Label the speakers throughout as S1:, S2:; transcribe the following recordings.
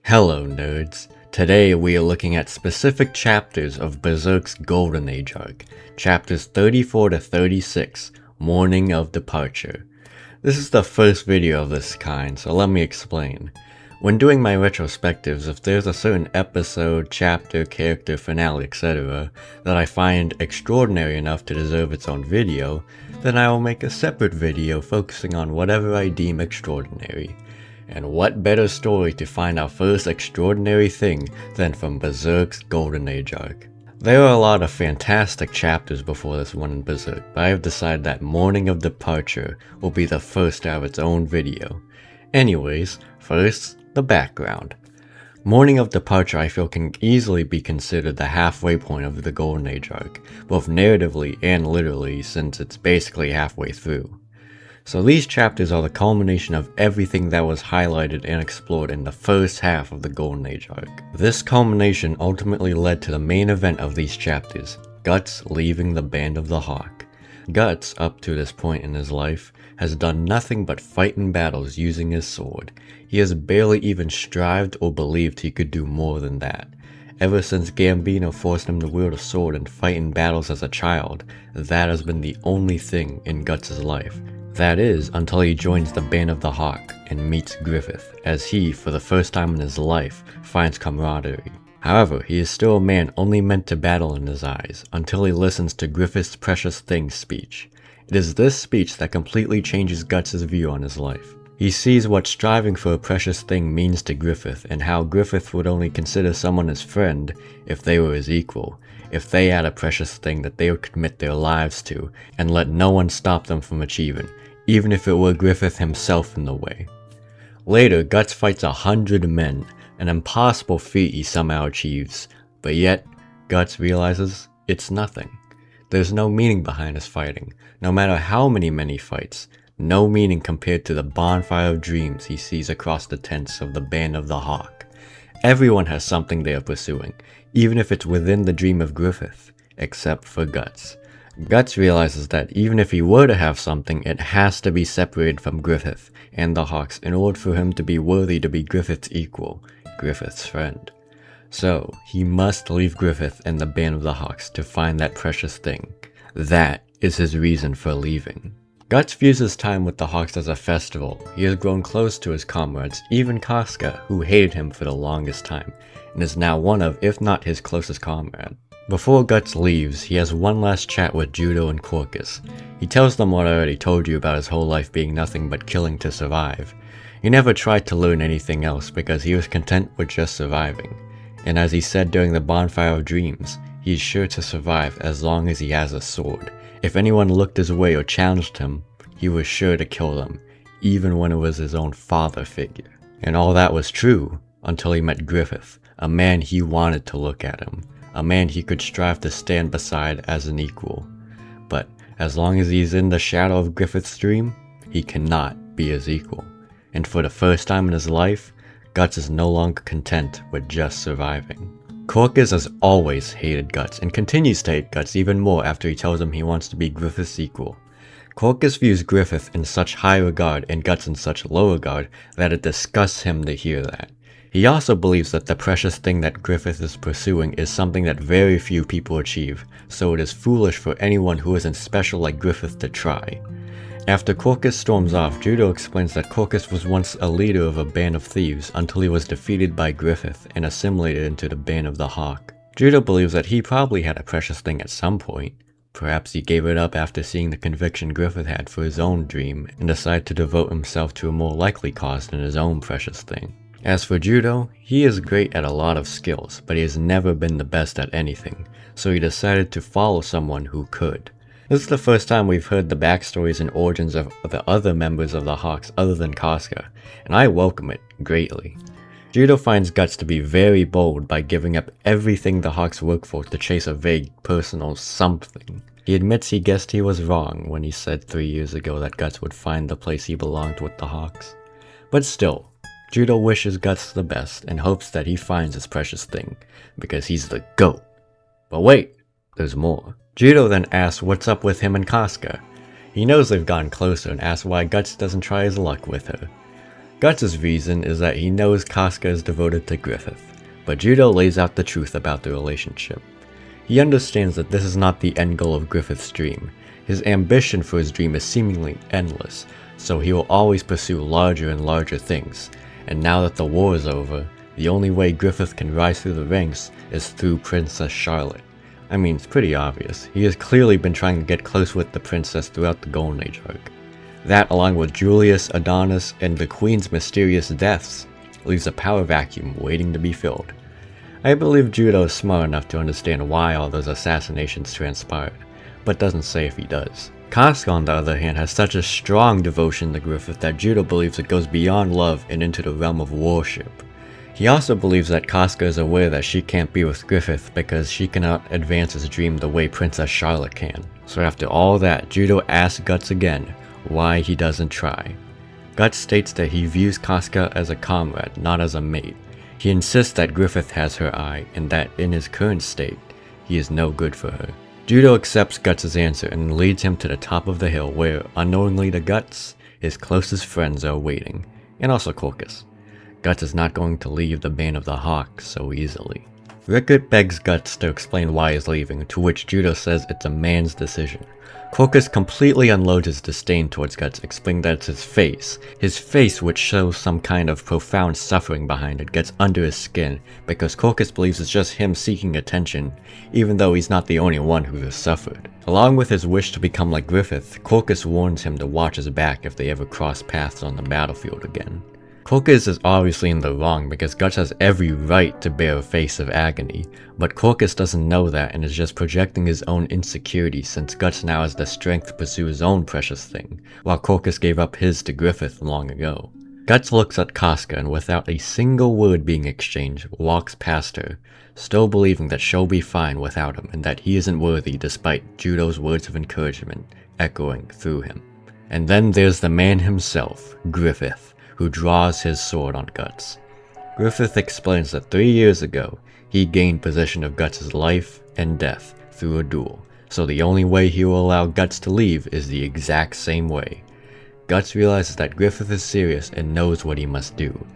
S1: Hello nerds! Today we are looking at specific chapters of Berserk's Golden Age Arc, chapters 34 to 36, Morning of Departure. This is the first video of this kind, so let me explain. When doing my retrospectives, if there's a certain episode, chapter, character, finale, etc. that I find extraordinary enough to deserve its own video, then I will make a separate video focusing on whatever I deem extraordinary. And what better story to find our first extraordinary thing than from Berserk's Golden Age Arc. There are a lot of fantastic chapters before this one in Berserk, but I have decided that Morning of Departure will be the first to have its own video. Anyways, first, the background. Morning of Departure I feel can easily be considered the halfway point of the Golden Age Arc, both narratively and literally since it's basically halfway through. So these chapters are the culmination of everything that was highlighted and explored in the first half of the Golden Age Arc. This culmination ultimately led to the main event of these chapters, Guts leaving the Band of the Hawk. Guts, up to this point in his life, has done nothing but fight in battles using his sword. He has barely even strived or believed he could do more than that. Ever since Gambino forced him to wield a sword and fight in battles as a child, that has been the only thing in Guts' life. That is, until he joins the Band of the Hawk and meets Griffith, as he, for the first time in his life, finds camaraderie. However, he is still a man only meant to battle in his eyes, until he listens to Griffith's Precious Things speech. It is this speech that completely changes Guts' view on his life. He sees what striving for a precious thing means to Griffith, and how Griffith would only consider someone his friend if they were his equal, if they had a precious thing that they would commit their lives to, and let no one stop them from achieving, even if it were Griffith himself in the way. Later, Guts fights 100 men, an impossible feat he somehow achieves, but yet, Guts realizes it's nothing. There's no meaning behind his fighting, no matter how many men he fights, no meaning compared to the bonfire of dreams he sees across the tents of the Band of the Hawk. Everyone has something they are pursuing, even if it's within the dream of Griffith, except for Guts. Guts realizes that even if he were to have something, it has to be separated from Griffith and the Hawks in order for him to be worthy to be Griffith's equal, Griffith's friend. So, he must leave Griffith and the Band of the Hawks to find that precious thing. That is his reason for leaving. Guts views his time with the Hawks as a festival. He has grown close to his comrades, even Casca, who hated him for the longest time, and is now one of, if not his closest comrade. Before Guts leaves, he has one last chat with Judo and Quorkus. He tells them what I already told you about his whole life being nothing but killing to survive. He never tried to learn anything else because he was content with just surviving. And as he said during the Bonfire of Dreams, he is sure to survive as long as he has a sword. If anyone looked his way or challenged him, he was sure to kill them, even when it was his own father figure. And all that was true until he met Griffith, a man he wanted to look at him. A man he could strive to stand beside as an equal. But as long as he's in the shadow of Griffith's dream, he cannot be his equal. And for the first time in his life, Guts is no longer content with just surviving. Quorkus has always hated Guts and continues to hate Guts even more after he tells him he wants to be Griffith's equal. Quorkus views Griffith in such high regard and Guts in such low regard that it disgusts him to hear that. He also believes that the precious thing that Griffith is pursuing is something that very few people achieve, so it is foolish for anyone who isn't special like Griffith to try. After Quorkus storms off, Judo explains that Quorkus was once a leader of a band of thieves until he was defeated by Griffith and assimilated into the Band of the Hawk. Judo believes that he probably had a precious thing at some point. Perhaps he gave it up after seeing the conviction Griffith had for his own dream and decided to devote himself to a more likely cause than his own precious thing. As for Judo, he is great at a lot of skills, but he has never been the best at anything, so he decided to follow someone who could. This is the first time we've heard the backstories and origins of the other members of the Hawks other than Casca, and I welcome it greatly. Judo finds Guts to be very bold by giving up everything the Hawks work for to chase a vague personal something. He admits he guessed he was wrong when he said 3 years ago that Guts would find the place he belonged with the Hawks. But still, Judo wishes Guts the best and hopes that he finds his precious thing, because he's the GOAT. But wait, there's more. Judo then asks what's up with him and Casca. He knows they've gotten closer and asks why Guts doesn't try his luck with her. Guts' reason is that he knows Casca is devoted to Griffith, but Judo lays out the truth about the relationship. He understands that this is not the end goal of Griffith's dream. His ambition for his dream is seemingly endless, so he will always pursue larger and larger things, and now that the war is over, the only way Griffith can rise through the ranks is through Princess Charlotte. I mean, it's pretty obvious. He has clearly been trying to get close with the princess throughout the Golden Age arc. That, along with Julius, Adonis, and the Queen's mysterious deaths, leaves a power vacuum waiting to be filled. I believe Judo is smart enough to understand why all those assassinations transpired, but doesn't say if he does. Casca, on the other hand, has such a strong devotion to Griffith that Judo believes it goes beyond love and into the realm of worship. He also believes that Casca is aware that she can't be with Griffith because she cannot advance his dream the way Princess Charlotte can. So after all that, Judo asks Guts again why he doesn't try. Guts states that he views Casca as a comrade, not as a mate. He insists that Griffith has her eye and that in his current state, he is no good for her. Judo accepts Guts' answer and leads him to the top of the hill where, unknowingly to Guts, his closest friends are waiting, and also Corcus. Guts is not going to leave the Band of the Hawk so easily. Rickert begs Guts to explain why he's leaving, to which Judo says it's a man's decision. Corcus completely unloads his disdain towards Guts, explaining that it's his face which shows some kind of profound suffering behind it, gets under his skin, because Corcus believes it's just him seeking attention, even though he's not the only one who has suffered. Along with his wish to become like Griffith, Corcus warns him to watch his back if they ever cross paths on the battlefield again. Corcus is obviously in the wrong because Guts has every right to bear a face of agony, but Corcus doesn't know that and is just projecting his own insecurity since Guts now has the strength to pursue his own precious thing, while Corcus gave up his to Griffith long ago. Guts looks at Casca and without a single word being exchanged, walks past her, still believing that she'll be fine without him and that he isn't worthy despite Judo's words of encouragement echoing through him. And then there's the man himself, Griffith, who draws his sword on Guts. Griffith explains that 3 years ago, he gained possession of Guts' life and death through a duel, so the only way he will allow Guts to leave is the exact same way. Guts realizes that Griffith is serious and knows what he must do,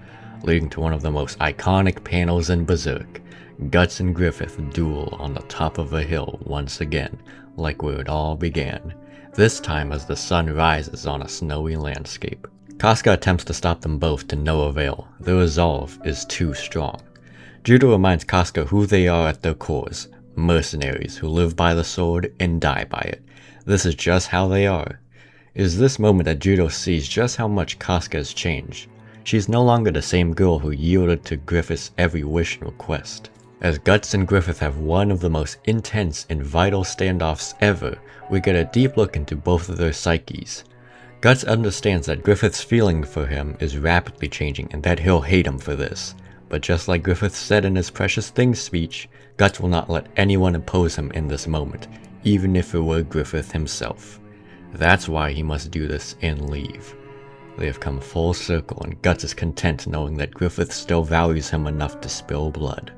S1: leading to one of the most iconic panels in Berserk. Guts and Griffith duel on the top of a hill once again, like where it all began, this time as the sun rises on a snowy landscape. Casca attempts to stop them both to no avail. Their resolve is too strong. Judo reminds Casca who they are at their cores, mercenaries who live by the sword and die by it. This is just how they are. It is this moment that Judo sees just how much Casca has changed. She is no longer the same girl who yielded to Griffith's every wish and request. As Guts and Griffith have one of the most intense and vital standoffs ever, we get a deep look into both of their psyches. Guts understands that Griffith's feeling for him is rapidly changing and that he'll hate him for this. But just like Griffith said in his Precious Things speech, Guts will not let anyone oppose him in this moment, even if it were Griffith himself. That's why he must do this and leave. They have come full circle and Guts is content knowing that Griffith still values him enough to spill blood.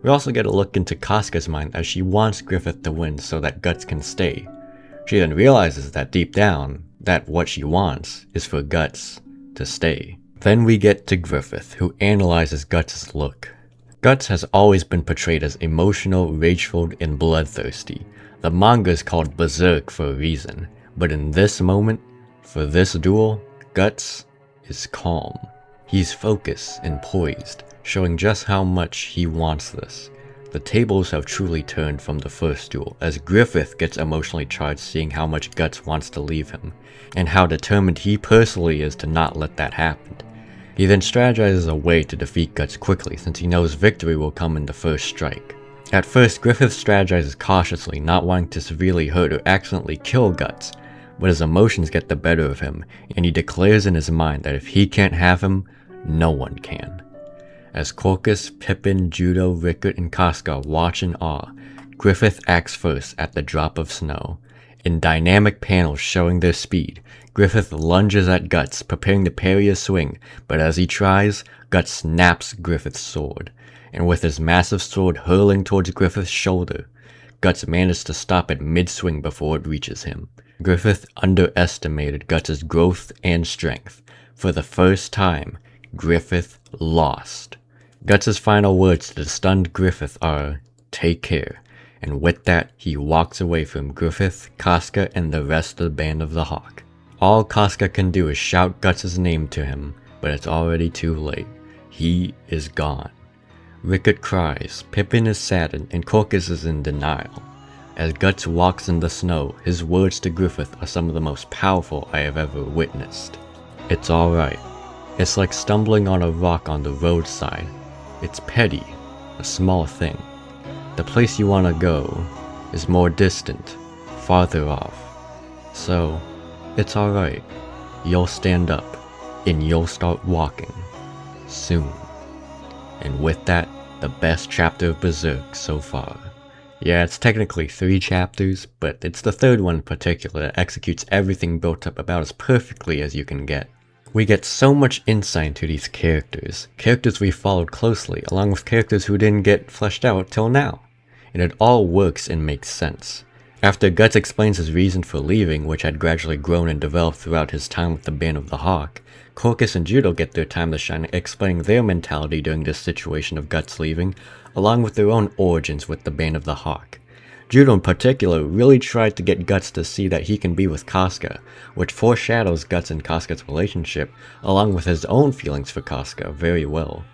S1: We also get a look into Casca's mind as she wants Griffith to win so that Guts can stay. She then realizes that deep down, that what she wants is for Guts to stay. Then we get to Griffith, who analyzes Guts' look. Guts has always been portrayed as emotional, rageful, and bloodthirsty. The manga is called Berserk for a reason, but in this moment, for this duel, Guts is calm. He's focused and poised, showing just how much he wants this. The tables have truly turned from the first duel, as Griffith gets emotionally charged seeing how much Guts wants to leave him, and how determined he personally is to not let that happen. He then strategizes a way to defeat Guts quickly since he knows victory will come in the first strike. At first, Griffith strategizes cautiously, not wanting to severely hurt or accidentally kill Guts, but his emotions get the better of him, and he declares in his mind that if he can't have him, no one can. As Corcus, Pippin, Judo, Rickert, and Casca watch in awe, Griffith acts first at the drop of snow. In dynamic panels showing their speed, Griffith lunges at Guts, preparing to parry a swing, but as he tries, Guts snaps Griffith's sword, and with his massive sword hurling towards Griffith's shoulder, Guts manages to stop it mid-swing before it reaches him. Griffith underestimated Guts' growth and strength, For the first time, Griffith lost. Guts' final words to the stunned Griffith are, "Take care," and with that, he walks away from Griffith, Casca, and the rest of the Band of the Hawk. All Casca can do is shout Guts' name to him, but it's already too late. He is gone. Rickert cries, Pippin is saddened, and Corcus is in denial. As Guts walks in the snow, his words to Griffith are some of the most powerful I have ever witnessed. It's alright. It's like stumbling on a rock on the roadside. It's petty, a small thing. The place you want to go is more distant, farther off. So, it's alright. You'll stand up, and you'll start walking. Soon. And with that, the best chapter of Berserk so far. Yeah, it's technically 3 chapters, but it's the third one in particular that executes everything built up about as perfectly as you can get. We get so much insight into these characters we followed closely, along with characters who didn't get fleshed out till now. And it all works and makes sense. After Guts explains his reason for leaving, which had gradually grown and developed throughout his time with the Band of the Hawk, Corcus and Judo get their time to shine explaining their mentality during this situation of Guts leaving, along with their own origins with the Band of the Hawk. Judo in particular really tried to get Guts to see that he can be with Casca, which foreshadows Guts and Casca's relationship, along with his own feelings for Casca very well.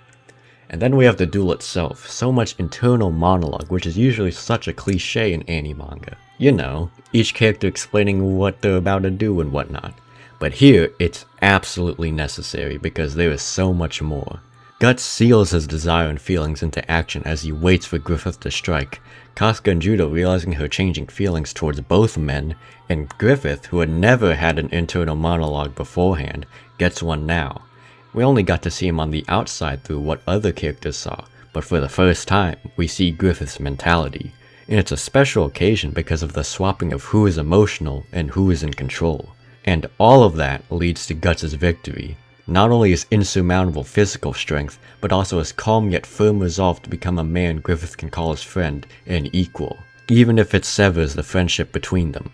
S1: And then we have the duel itself, so much internal monologue, which is usually such a cliche in anime manga. You know, each character explaining what they're about to do and whatnot. But here, it's absolutely necessary because there is so much more. Guts seals his desire and feelings into action as he waits for Griffith to strike, Casca and Judo realizing her changing feelings towards both men, and Griffith, who had never had an internal monologue beforehand, gets one now. We only got to see him on the outside through what other characters saw, but for the first time, we see Griffith's mentality. And it's a special occasion because of the swapping of who is emotional and who is in control. And all of that leads to Guts' victory. Not only his insurmountable physical strength, but also his calm yet firm resolve to become a man Griffith can call his friend and equal, even if it severs the friendship between them.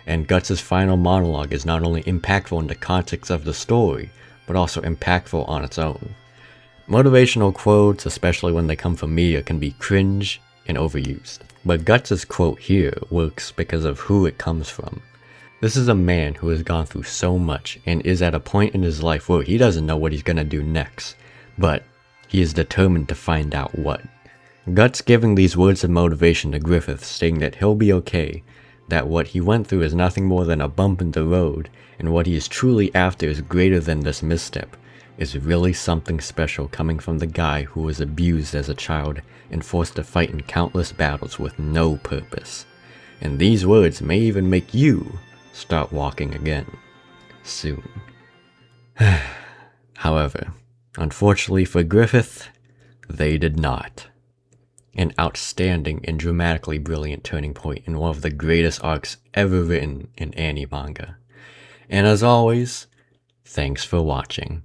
S1: And Guts' final monologue is not only impactful in the context of the story, but also impactful on its own. Motivational quotes, especially when they come from media, can be cringe and overused. But Guts' quote here works because of who it comes from. This is a man who has gone through so much and is at a point in his life where he doesn't know what he's gonna do next, but he is determined to find out what. Guts giving these words of motivation to Griffith, stating that he'll be okay, that what he went through is nothing more than a bump in the road, and what he is truly after is greater than this misstep, is really something special coming from the guy who was abused as a child and forced to fight in countless battles with no purpose. And these words may even make you start walking again. Soon. However, unfortunately for Griffith, they did not. An outstanding and dramatically brilliant turning point in one of the greatest arcs ever written in anime manga. And as always, thanks for watching.